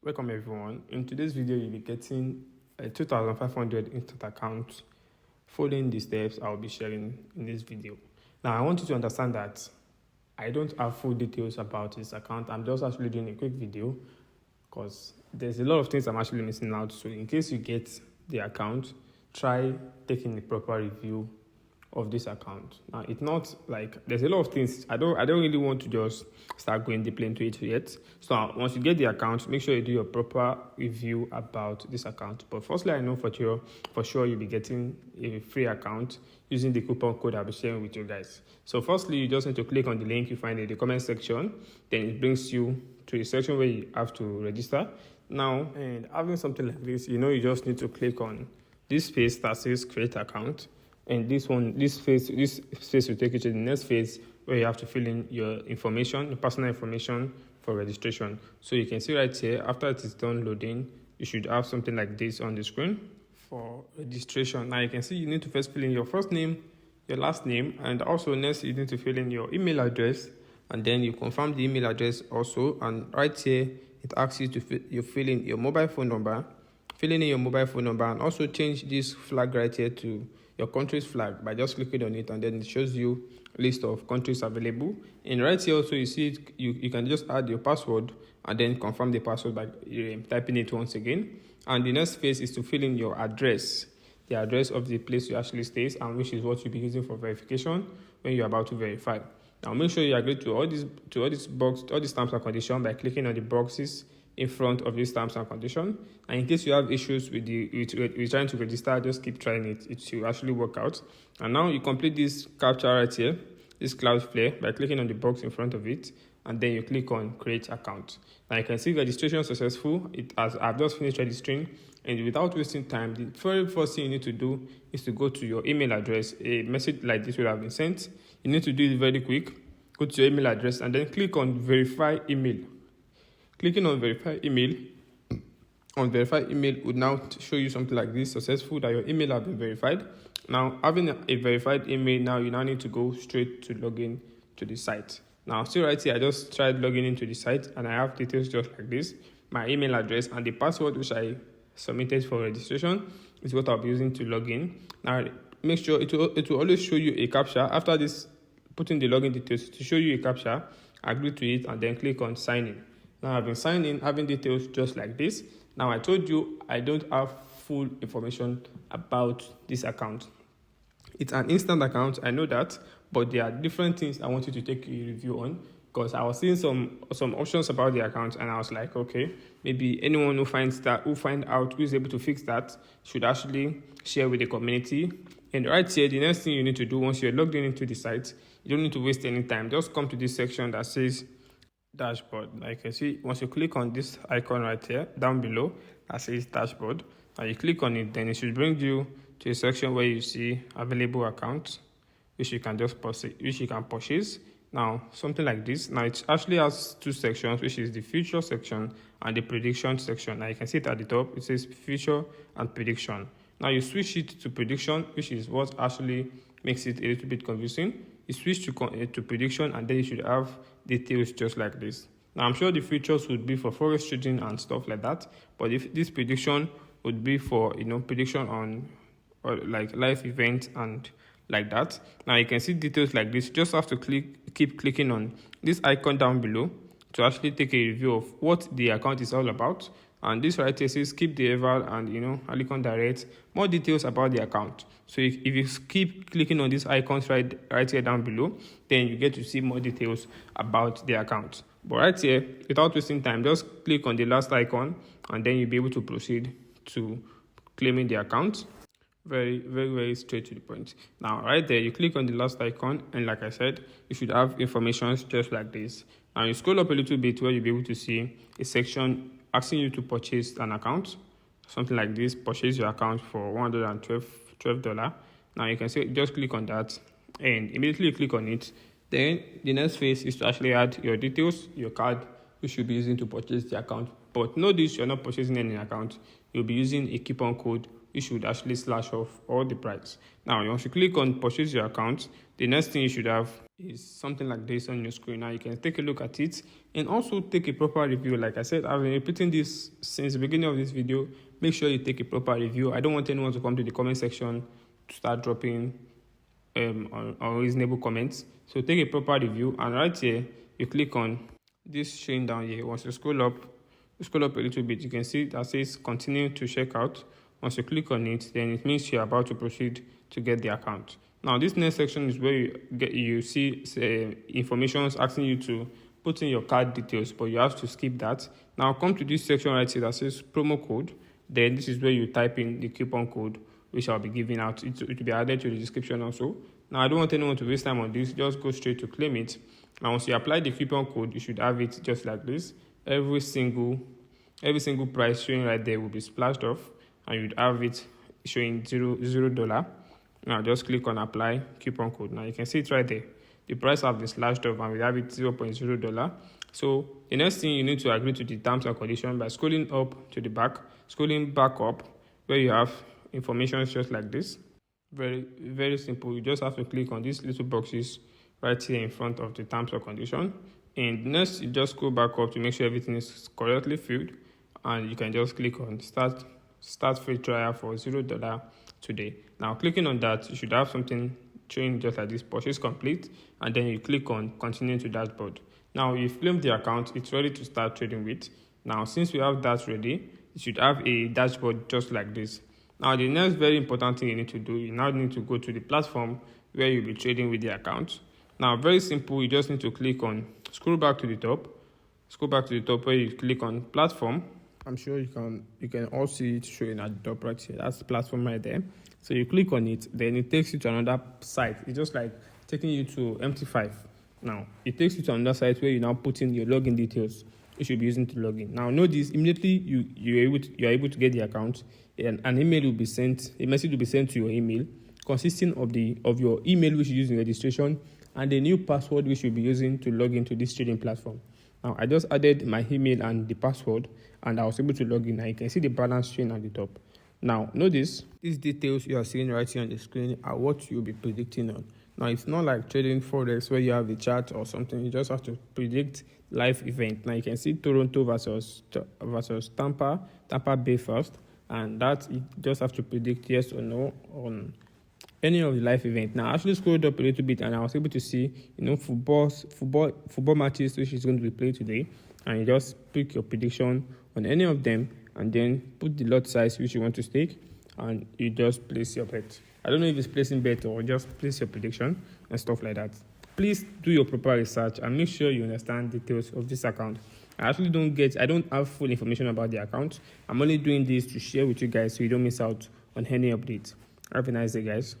Welcome everyone. In today's video, you'll be getting a 2,500 instant account following the steps I'll be sharing in this video. Now, I want you to understand that I don't have full details about this account. I'm just actually doing a quick video because there's a lot of things I'm actually missing out. So in case you get the account, try taking a proper review of this account. Now, it's not like there's a lot of things. I don't really want to just start going deeply into it yet. So once you get the account, make sure you do your proper review about this account. But firstly, I know for sure you'll be getting a free account using the coupon code I'll be sharing with you guys. So firstly, you just need to click on the link you find in the comment section. Then it brings you to a section where you have to register. Now, and having something like this, you just need to click on this space that says create account. And this phase will take you to the next phase where you have to fill in your information, your personal information for registration. So you can see right here, after it is done loading, you should have something like this on the screen for registration. Now you can see you need to first fill in your first name, your last name, and also next you need to fill in your email address, and then you confirm the email address also. And right here, it asks you to fill in your mobile phone number, and also change this flag right here to your country's flag by just clicking on it, and then it shows you a list of countries available. And right here also you see it, you can just add your password and then confirm the password by typing it once again. And the next phase is to fill in your address, the address of the place you actually stays, and which is what you'll be using for verification when you're about to verify. Now make sure you agree to all these terms and conditions by clicking on the boxes in front of these terms and conditions. And in case you have issues with trying to register, just keep trying it. It will actually work out. And now you complete this captcha right here, this Cloudflare, by clicking on the box in front of it, and then you click on create account. Now you can see registration successful. I've just finished registering, and without wasting time, the very first thing you need to do is to go to your email address. A message like this will have been sent. You need to do it very quick. Go to your email address and then click on verify email. Clicking on verify email would now show you something like this, successful, that your email has been verified. Now, having a verified email, now you need to go straight to login to the site. Now, see right here, I just tried logging into the site and I have details just like this. My email address and the password which I submitted for registration is what I'll be using to log in. Now, make sure it will always show you a captcha. After this, putting the login details to show you a captcha, agree to it and then click on sign in. Now I've been signed in, having details just like this. Now I told you I don't have full information about this account. It's an instant account, I know that, but there are different things I want you to take a review on, because I was seeing some options about the account and I was like, okay, maybe anyone who finds out who is able to fix that should actually share with the community. And right here, the next thing you need to do once you're logged in into the site, you don't need to waste any time. Just come to this section that says dashboard. Now you can see once you click on this icon right here down below that says dashboard, and you click on it, then it should bring you to a section where you see available accounts which you can purchase. Now something like this. Now it actually has two sections, which is the future section and the prediction section. Now you can see it at the top, it says future and prediction. Now you switch it to prediction, which is what actually makes it a little bit confusing. You switch to prediction, and then you should have details just like this. Now I'm sure the features would be for Forex trading and stuff like that, but if this prediction would be for prediction on like live events and like that. Now you can see details like this. You just have to keep clicking on this icon down below to actually take a review of what the account is all about. And this right here says keep the eval and Alicon Direct, more details about the account. So if you keep clicking on these icons right here down below, then you get to see more details about the account. But right here, without wasting time, just click on the last icon and then you'll be able to proceed to claiming the account. Very, very, very straight to the point. Now right there, you click on the last icon, and like I said, you should have information just like this. Now you scroll up a little bit where you'll be able to see a section asking you to purchase an account, something like this. Purchase your account for $112. Now you can see, just click on that and immediately click on it. Then the next phase is to actually add your details, your card you should be using to purchase the account. But notice you're not purchasing any account, you'll be using a coupon code which should actually slash off all the price. Now once you click on purchase your account, the next thing you should have is something like this on your screen. Now you can take a look at it and also take a proper review. Like I said, I've been repeating this since the beginning of this video. Make sure you take a proper review. I don't want anyone to come to the comment section to start dropping unreasonable comments. So take a proper review, and right here you click on this chain down here. Once you scroll up a little bit, you can see that says continue to check out. Once you click on it, then it means you're about to proceed to get the account. Now this next section is where you see information asking you to put in your card details, but you have to skip that. Now come to this section right here that says promo code. Then this is where you type in the coupon code which I'll be giving out. It will be added to the description also. Now I don't want anyone to waste time on this. Just go straight to claim it. Now once you apply the coupon code, you should have it just like this. Every single price showing right there will be splashed off, and you'd have it showing $0. Now just click on apply coupon code. Now you can see it right there. The price have been slashed off, and we have it $0.0. So the next thing, you need to agree to the terms and conditions by scrolling up to the back, scrolling back up where you have information just like this. Very, very simple. You just have to click on these little boxes right here in front of the terms and condition. And next, you just go back up to make sure everything is correctly filled, and you can just click on start free trial for $0 today. Now clicking on that, you should have something showing just like this, purchase complete, and then you click on continue to dashboard. Now you've claimed the account, it's ready to start trading with. Now since we have that ready, you should have a dashboard just like this. Now the next very important thing you need to do, you now need to go to the platform where you'll be trading with the account. Now very simple, you just need to click on, scroll back to the top where you click on platform. I'm sure you can all see it showing at the top right here. That's the platform right there. So you click on it, then it takes you to another site. It's just like taking you to MT5. Now it takes you to another site where you now put in your login details you should be using to log in. Now notice immediately you're able to get the account, and an email will be sent, a message will be sent to your email consisting of your email which you use in registration and the new password which you'll be using to log into this trading platform. Now I just added my email and the password, and I was able to log in. Now you can see the balance screen at the top. Now notice these details you are seeing right here on the screen are what you'll be predicting on. Now it's not like trading Forex where you have a chart or something. You just have to predict live event. Now you can see Toronto versus Tampa Bay first, and that you just have to predict yes or no on any of the live event. Now I actually scrolled up a little bit, and I was able to see football matches which is going to be played today, and you just pick your prediction on any of them, and then put the lot size which you want to stake, and you just place your bet. I don't know if it's placing bet or just place your prediction and stuff like that. Please do your proper research and make sure you understand details of this account. I don't have full information about the account. I'm only doing this to share with you guys so you don't miss out on any updates. Have a nice day, guys.